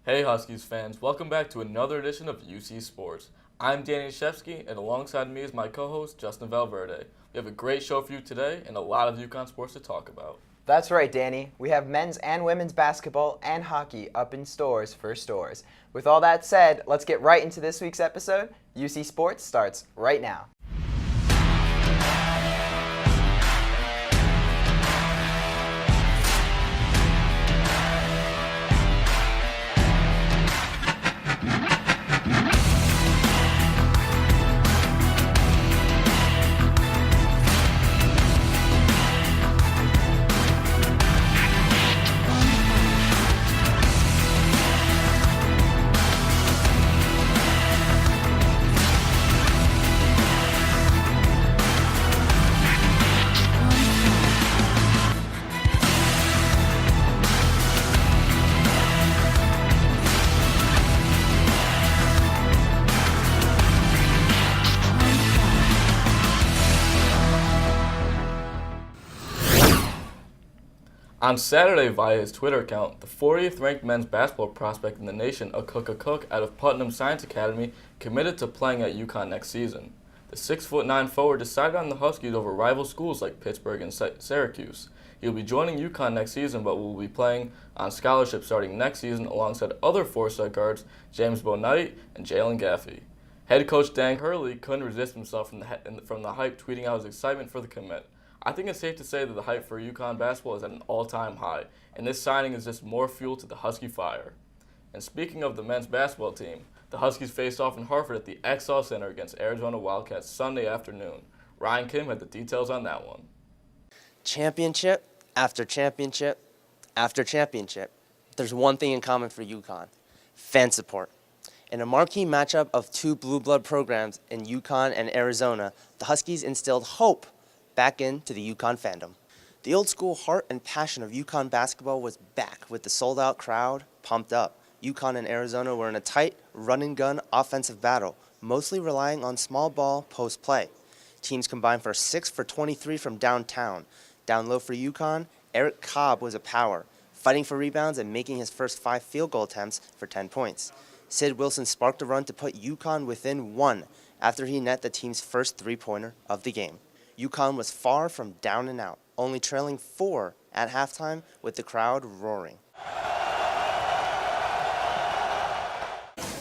Hey Huskies fans, welcome back to another edition of UC Sports. I'm Dashefsky, and alongside me is my co-host Justin Valverde. We have a great show for you today and a lot of UConn sports to talk about. That's right, Danny. We have men's and women's basketball and hockey up in stores for stores. With all that said, let's get right into this week's episode. UC Sports starts right now. On Saturday, via his Twitter account, the 40th ranked men's basketball prospect in the nation, Cook out of Putnam Science Academy, committed to playing at UConn next season. The 6'9" forward decided on the Huskies over rival schools like Pittsburgh and Syracuse. He will be joining UConn next season, but will be playing on scholarship starting next season alongside other four-star guards James Bouknight and Jalen Gaffey. Head coach Dan Hurley couldn't resist himself from the hype, tweeting out his excitement for the commit. I think it's safe to say that the hype for UConn basketball is at an all-time high, and this signing is just more fuel to the Husky fire. And speaking of the men's basketball team, the Huskies faced off in Hartford at the XL Center against Arizona Wildcats Sunday afternoon. Ryan Kim had the details on that one. Championship after championship after championship. There's one thing in common for UConn: fan support. In a marquee matchup of two blue blood programs in UConn and Arizona, the Huskies instilled hope back into the UConn fandom. The old school heart and passion of UConn basketball was back with the sold out crowd pumped up. UConn and Arizona were in a tight run and gun offensive battle, mostly relying on small ball post play. Teams combined for 6 for 23 from downtown. Down low for UConn, Eric Cobb was a power, fighting for rebounds and making his first 5 field goal attempts for 10 points. Sid Wilson sparked a run to put UConn within 1 after he net the team's first three-pointer of the game. UConn was far from down and out, only trailing 4 at halftime with the crowd roaring.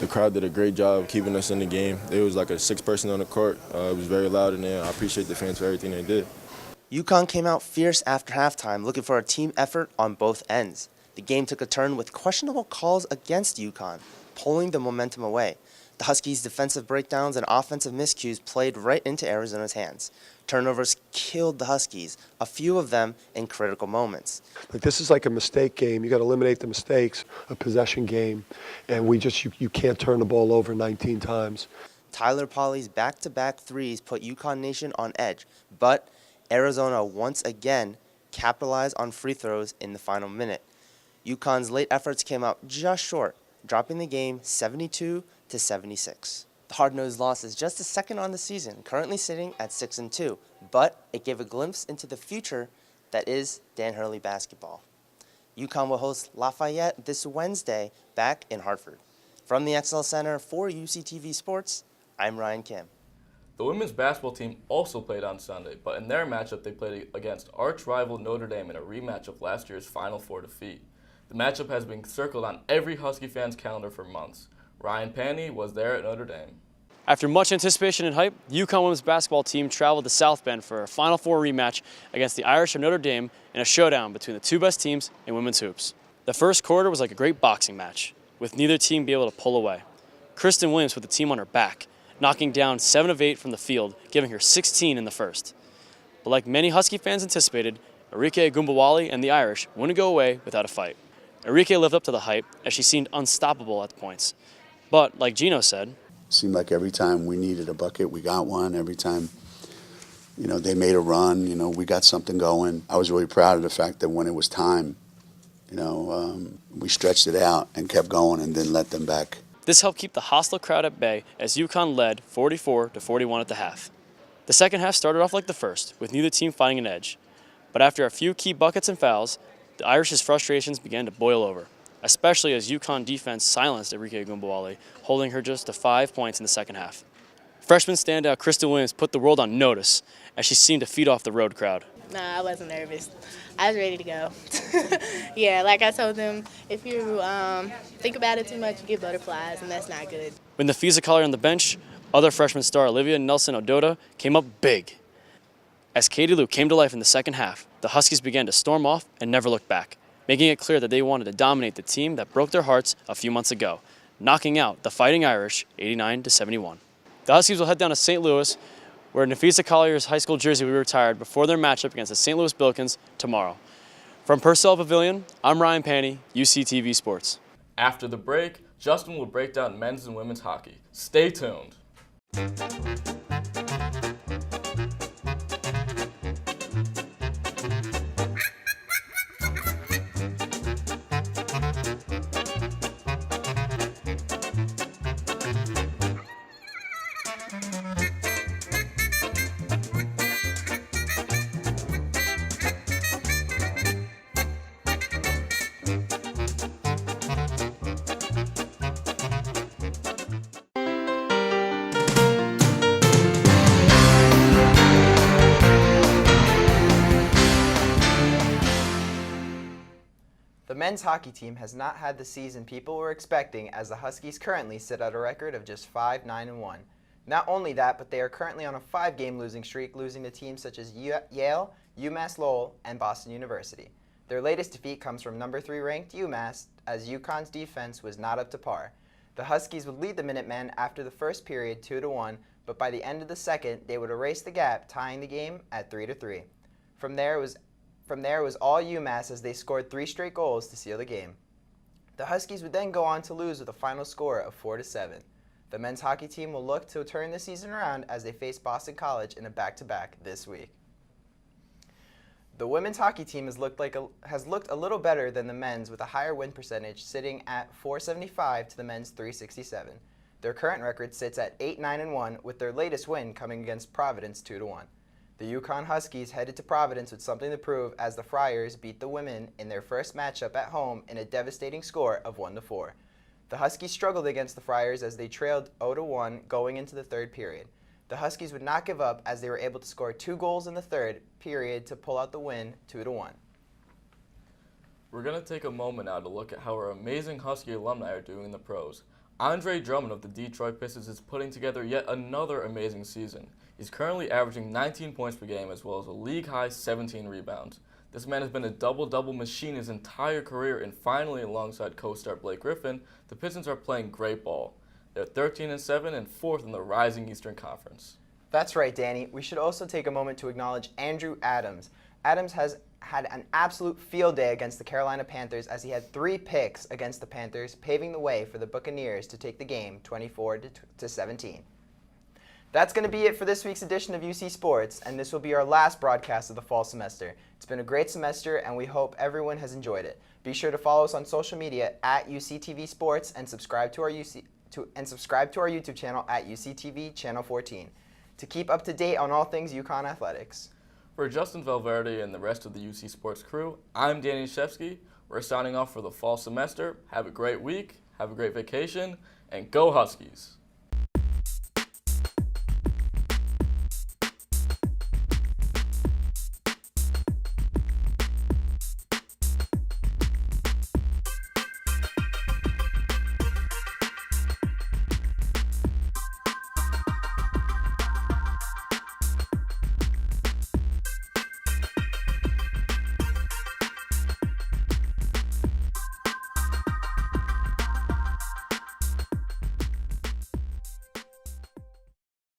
The crowd did a great job keeping us in the game. It was like a 6-person on the court. It was very loud in there. I appreciate the fans for everything they did. UConn came out fierce after halftime, looking for a team effort on both ends. The game took a turn with questionable calls against UConn, pulling the momentum away. The Huskies' defensive breakdowns and offensive miscues played right into Arizona's hands. Turnovers killed the Huskies, a few of them in critical moments. This is like a mistake game. You got to eliminate the mistakes, a possession game, and you can't turn the ball over 19 times. Tyler Polley's back-to-back threes put UConn Nation on edge, but Arizona once again capitalized on free throws in the final minute. UConn's late efforts came out just short, dropping the game 72-76. The hard-nosed loss is just the second on the season, currently sitting at 6-2, but it gave a glimpse into the future that is Dan Hurley basketball. UConn will host Lafayette this Wednesday back in Hartford. From the XL Center for UCTV Sports, I'm Ryan Kim. The women's basketball team also played on Sunday, but in their matchup they played against arch-rival Notre Dame in a rematch of last year's Final Four defeat. The matchup has been circled on every Husky fan's calendar for months. Ryan Panny was there at Notre Dame. After much anticipation and hype, the UConn women's basketball team traveled to South Bend for a Final Four rematch against the Irish of Notre Dame in a showdown between the two best teams in women's hoops. The first quarter was like a great boxing match, with neither team being able to pull away. Kristen Williams put the team on her back, knocking down 7 of 8 from the field, giving her 16 in the first. But like many Husky fans anticipated, Arike Gumbawali and the Irish wouldn't go away without a fight. Arike lived up to the hype as she seemed unstoppable at the points. But, like Gino said, seemed like every time we needed a bucket, we got one. Every time, they made a run, we got something going. I was really proud of the fact that when it was time, we stretched it out and kept going and didn't let them back. This helped keep the hostile crowd at bay as UConn led 44-41 at the half. The second half started off like the first, with neither team finding an edge. But after a few key buckets and fouls, the Irish's frustrations began to boil over. especially as UConn defense silenced Enrique Gumbawale, holding her just to 5 points in the second half. Freshman standout Krista Williams put the world on notice as she seemed to feed off the road crowd. Nah, I wasn't nervous. I was ready to go. Yeah, like I told them, if you think about it too much, you get butterflies, and that's not good. When the Fisa collar on the bench, other freshman star Olivia Nelson-Ododa came up big. As Katie Lou came to life in the second half, the Huskies began to storm off and never looked back, making it clear that they wanted to dominate the team that broke their hearts a few months ago, knocking out the Fighting Irish 89-71. The Huskies will head down to St. Louis, where Nafisa Collier's high school jersey will be retired before their matchup against the St. Louis Billikens tomorrow. From Purcell Pavilion, I'm Ryan Panny, UCTV Sports. After the break, Justin will break down men's and women's hockey. Stay tuned. The men's hockey team has not had the season people were expecting, as the Huskies currently sit at a record of just 5-9-1. Not only that, but they are currently on a 5-game losing streak, losing to teams such as Yale, UMass Lowell, and Boston University. Their latest defeat comes from number 3 ranked UMass, as UConn's defense was not up to par. The Huskies would lead the Minutemen after the first period 2-1, but by the end of the second, they would erase the gap, tying the game at 3-3. From there, it was all UMass as they scored 3 straight goals to seal the game. The Huskies would then go on to lose with a final score of 4-7. The men's hockey team will look to turn the season around as they face Boston College in a back-to-back this week. The women's hockey team has looked a little better than the men's, with a higher win percentage, sitting at .475 to the men's .367. Their current record sits at 8-9-1, with their latest win coming against Providence 2-1. The UConn Huskies headed to Providence with something to prove, as the Friars beat the women in their first matchup at home in a devastating score of 1-4. The Huskies struggled against the Friars as they trailed 0-1 going into the third period. The Huskies would not give up, as they were able to score 2 goals in the third period to pull out the win 2-1. We're going to take a moment now to look at how our amazing Husky alumni are doing in the pros. Andre Drummond of the Detroit Pistons is putting together yet another amazing season. He's currently averaging 19 points per game, as well as a league-high 17 rebounds. This man has been a double-double machine his entire career, and finally, alongside co-star Blake Griffin, the Pistons are playing great ball. They're 13-7 and 4th in the rising Eastern Conference. That's right, Danny. We should also take a moment to acknowledge Andrew Adams. Adams has had an absolute field day against the Carolina Panthers, as he had 3 picks against the Panthers, paving the way for the Buccaneers to take the game 24-17. That's going to be it for this week's edition of UC Sports, and this will be our last broadcast of the fall semester. It's been a great semester, and we hope everyone has enjoyed it. Be sure to follow us on social media at UCTV Sports, and subscribe to our YouTube channel at UCTV Channel 14 to keep up to date on all things UConn athletics. For Justin Valverde and the rest of the UC Sports crew, I'm Dashefsky. We're signing off for the fall semester. Have a great week, have a great vacation, and go Huskies!